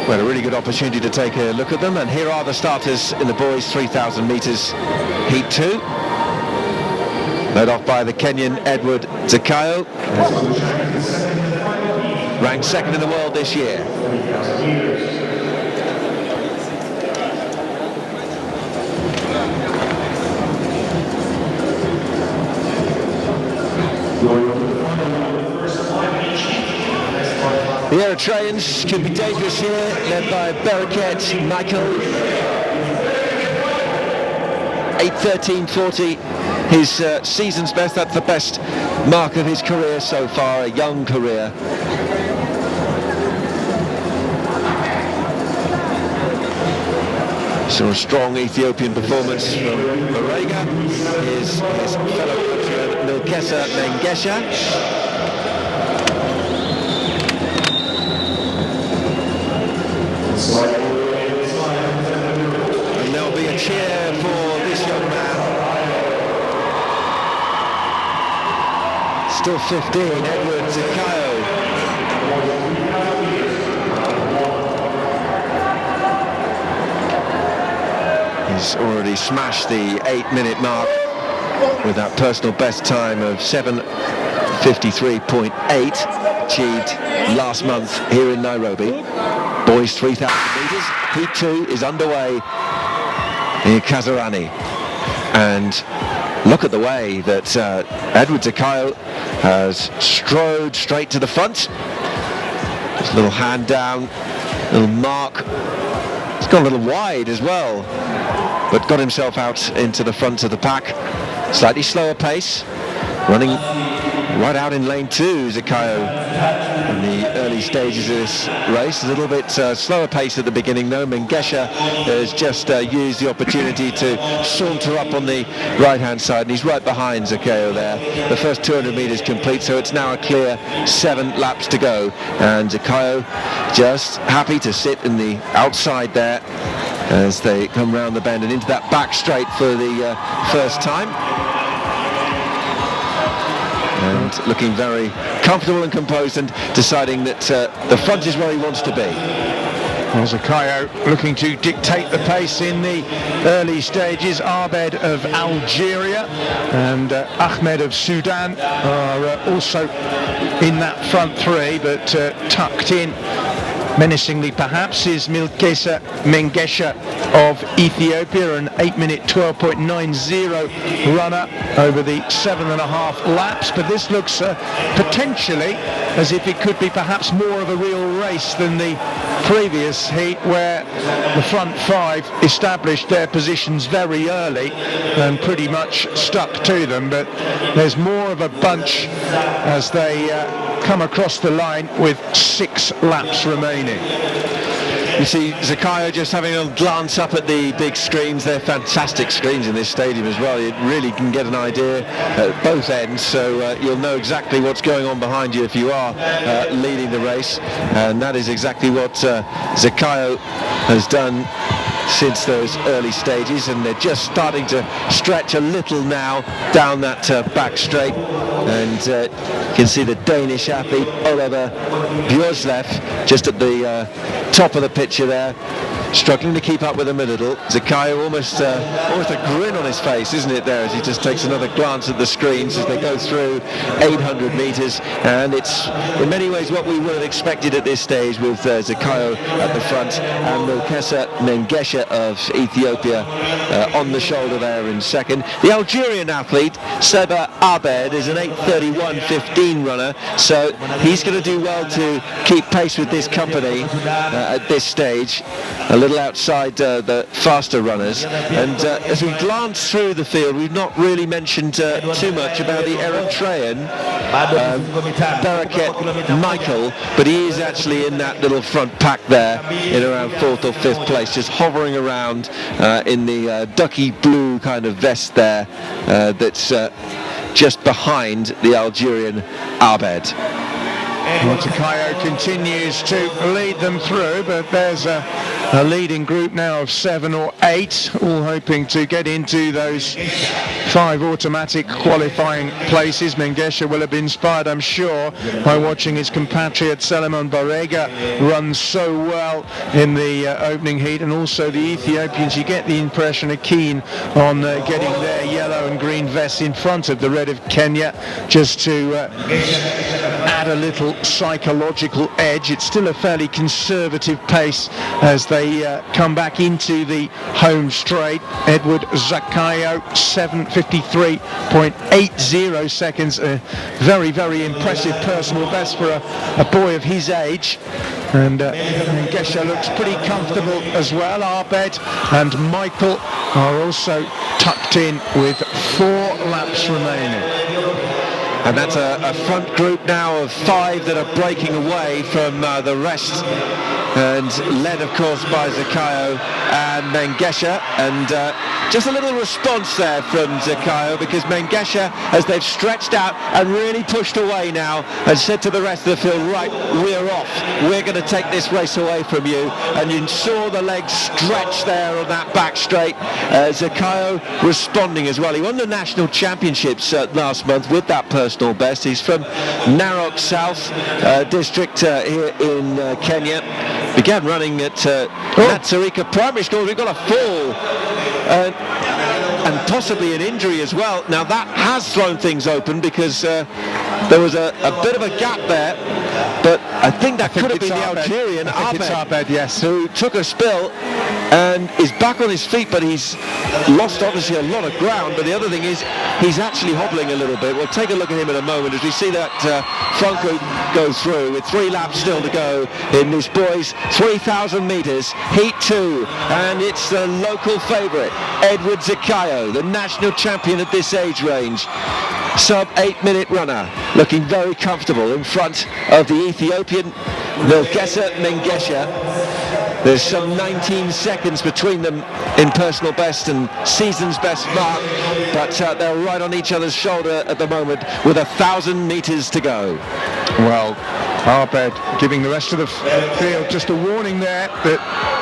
We had a really good opportunity to take a look at them, and here are the starters in the boys 3,000 metres heat 2. Led off by the Kenyan Edward Zakayo, ranked second in the world this year. The Eritreans could be dangerous here, led by Baraket Michael. 8:13.40, his season's best. That's the best mark of his career so far, a young career. So a strong Ethiopian performance from Marega. His fellow countryman Milkesa Mengesha. And there'll be a cheer for this young man. Still 15, Edward Zakayo. He's already smashed the 8-minute mark with that personal best time of 7:53.8 achieved last month here in Nairobi. Boys 3,000 metres, heat 2 is underway in Kasarani. And look at the way that Edward Zakayo has strode straight to the front. Just a little hand down, little mark. He's gone a little wide as well, but got himself out into the front of the pack. Slightly slower pace, running right out in lane 2, Zakayo, in the early stages of this race. A little bit slower pace at the beginning though. Mengesha has just used the opportunity to saunter up on the right-hand side, and he's right behind Zakayo there. The first 200 metres complete, so it's now a clear 7 laps to go. And Zakayo just happy to sit in the outside there as they come round the bend and into that back straight for the first time. And looking very comfortable and composed and deciding that the front is where he wants to be. Well, Zakayo looking to dictate the pace in the early stages. Abed of Algeria and Ahmed of Sudan are also in that front three, but tucked in menacingly perhaps is Milkesa Mengesha of Ethiopia, an 8-minute 12.90 runner over the 7.5 laps. But this looks potentially as if it could be perhaps more of a real race than the previous heat, where the front 5 established their positions very early and pretty much stuck to them. But there's more of a bunch as they come across the line with 6 laps remaining. You see Zakayo just having a glance up at the big screens. They're fantastic screens in this stadium as well. You really can get an idea at both ends, so you'll know exactly what's going on behind you if you are leading the race. And that is exactly what Zakayo has done since those early stages, and they're just starting to stretch a little now down that back straight. And you can see the Danish athlete Oliver Bjørslev just at the top of the picture there, struggling to keep up with him a little. Zakayo almost a grin on his face, isn't it, there, as he just takes another glance at the screens as they go through 800 metres. And it's in many ways what we would have expected at this stage, with Zakayo at the front and Milkesa Mengesha of Ethiopia on the shoulder there in second. The Algerian athlete Seba Abed is an 8:31.15 runner, so he's going to do well to keep pace with this company at this stage, a little outside the faster runners. And as we glance through the field, we've not really mentioned too much about the Eritrean Baraket Michael, but he is actually in that little front pack there in around 4th or 5th place, just hovering around in the ducky blue kind of vest there, that's just behind the Algerian Abed. Well, Zakayo continues to lead them through, but there's a leading group now of 7 or 8, all hoping to get into those 5 automatic qualifying places. Mengesha will have been inspired, I'm sure, by watching his compatriot Selemon Barega run so well in the opening heat, and also the Ethiopians. You get the impression are keen on getting their yellow and green vests in front of the red of Kenya, just to add a little psychological edge. It's still a fairly conservative pace as they come back into the home straight. Edward Zakayo, 7:53.80 seconds, a very, very impressive personal best for a boy of his age. And Mengesha looks pretty comfortable as well. Arbed and Michael are also tucked in with 4 laps remaining. And that's a front group now of 5 that are breaking away from the rest, and led of course by Zakayo and Mengesha. And just a little response there from Zakayo, because Mengesha, as they've stretched out and really pushed away now, and said to the rest of the field, right, we're off, we're going to take this race away from you. And you saw the legs stretch there on that back straight. Zakayo responding as well. He won the national championships last month with that personal best. He's from Narok South district here in Kenya. Began running at Natsarika Primary School. We've got a fall and possibly an injury as well. Now that has thrown things open, because there was a bit of a gap there, but I think that could have been the Algerian Arbed, yes, who took a spill and is back on his feet, but he's lost obviously a lot of ground. But the other thing is he's actually hobbling a little bit. We'll take a look at him in a moment as we see that front group go through with 3 laps still to go in this boys 3,000 metres heat 2, and it's the local favourite Edward Zakayo, the national champion at this age range. Sub 8-minute runner, looking very comfortable in front of the Ethiopian Milkesa Mengesha. There's some 19 seconds between them in personal best and season's best mark, but they're right on each other's shoulder at the moment with 1,000 metres to go. Well, Arbed giving the rest of the field just a warning there that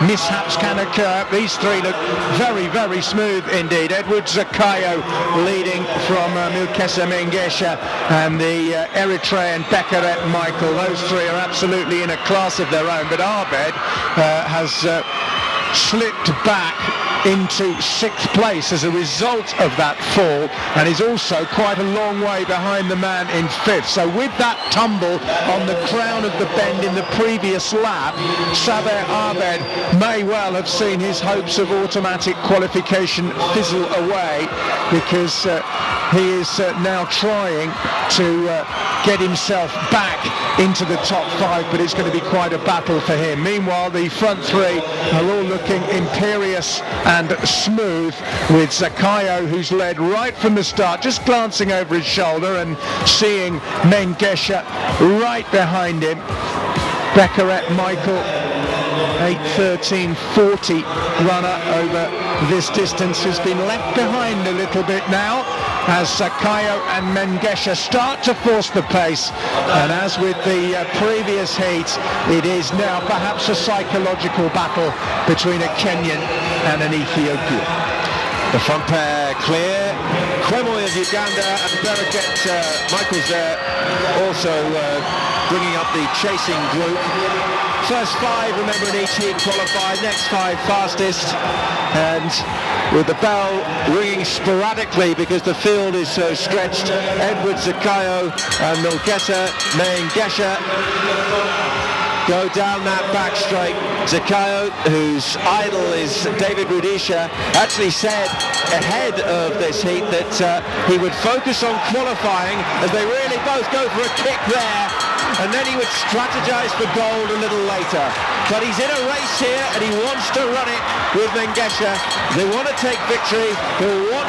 mishaps can occur. These 3 look very, very smooth indeed. Edward Zakayo leading from Milkesa Mengesha and the Eritrean Bekaret Michael. Those 3 are absolutely in a class of their own, but Arbed has slipped back into 6th place as a result of that fall, and is also quite a long way behind the man in 5th. So with that tumble on the crown of the bend in the previous lap, Saber Arbed may well have seen his hopes of automatic qualification fizzle away, because he is now trying to get himself back into the top 5, but it's going to be quite a battle for him. Meanwhile, the front 3 are all looking imperious and smooth, with Zakayo, who's led right from the start, just glancing over his shoulder and seeing Mengesha right behind him. Bekaret Michael, 8:13.40 runner over this distance, has been left behind a little bit now as Zakayo and Mengesha start to force the pace. And as with the previous heat, it is now perhaps a psychological battle between a Kenyan and an Ethiopian. The front pair clear. Kwemoy of Uganda and Bekaret Michael's there, also bringing up the chasing group. First 5, remember, in each heat qualified, next 5 fastest, and with the bell ringing sporadically because the field is so stretched, Edward Zakayo and Milkesa Mengesha go down that back straight. Zakayo, whose idol is David Rudisha, actually said ahead of this heat that he would focus on qualifying, as they really both go for a kick there, and then he would strategize for gold a little later. but he's in a race here and he wants to run it with Mengesha. They want to take victory, they want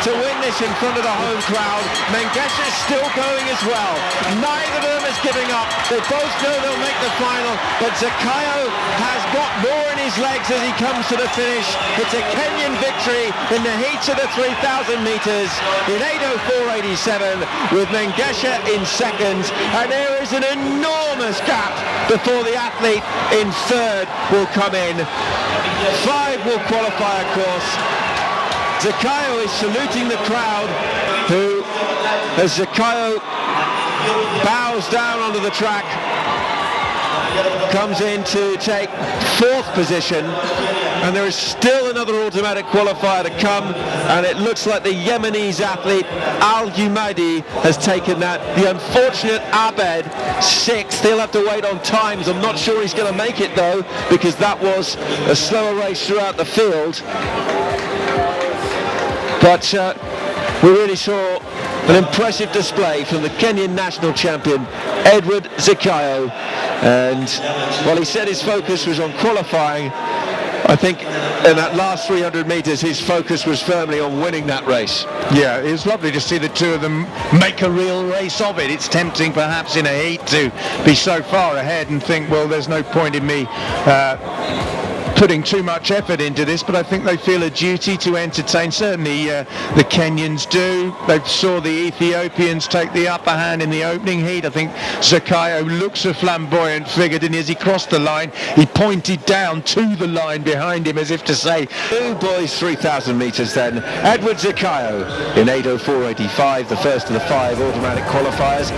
to win this in front of the home crowd. Mengesha's still going as well. Neither of them is giving up. They both know they'll make the final, but Zakayo has got more in his legs as he comes to the finish. It's a Kenyan victory in the heat of the 3,000 metres in 8:04.87 with Mengesha in second, and there is an enormous gap before the athlete in third will come in. 5 will qualify, of course. Zakayo is saluting the crowd, who, as Zakayo bows down onto the track, comes in to take 4th position, and there is still another automatic qualifier to come, and it looks like the Yemenese athlete Al Humaidi has taken that. The unfortunate Abed, 6th. He'll have to wait on times. I'm not sure he's going to make it though, because that was a slower race throughout the field. But we really saw an impressive display from the Kenyan national champion Edward Zakayo, and while he said his focus was on qualifying, I think in that last 300 metres his focus was firmly on winning that race. Yeah, it was lovely to see the two of them make a real race of it. It's tempting perhaps in a heat to be so far ahead and think, well, there's no point in me putting too much effort into this, but I think they feel a duty to entertain. Certainly the Kenyans do. They saw the Ethiopians take the upper hand in the opening heat. I think Zakayo looks a flamboyant figure, didn't he? As he crossed the line, he pointed down to the line behind him as if to say, two boys 3,000 metres then. Edward Zakayo in 8:04.85, the first of the 5 automatic qualifiers.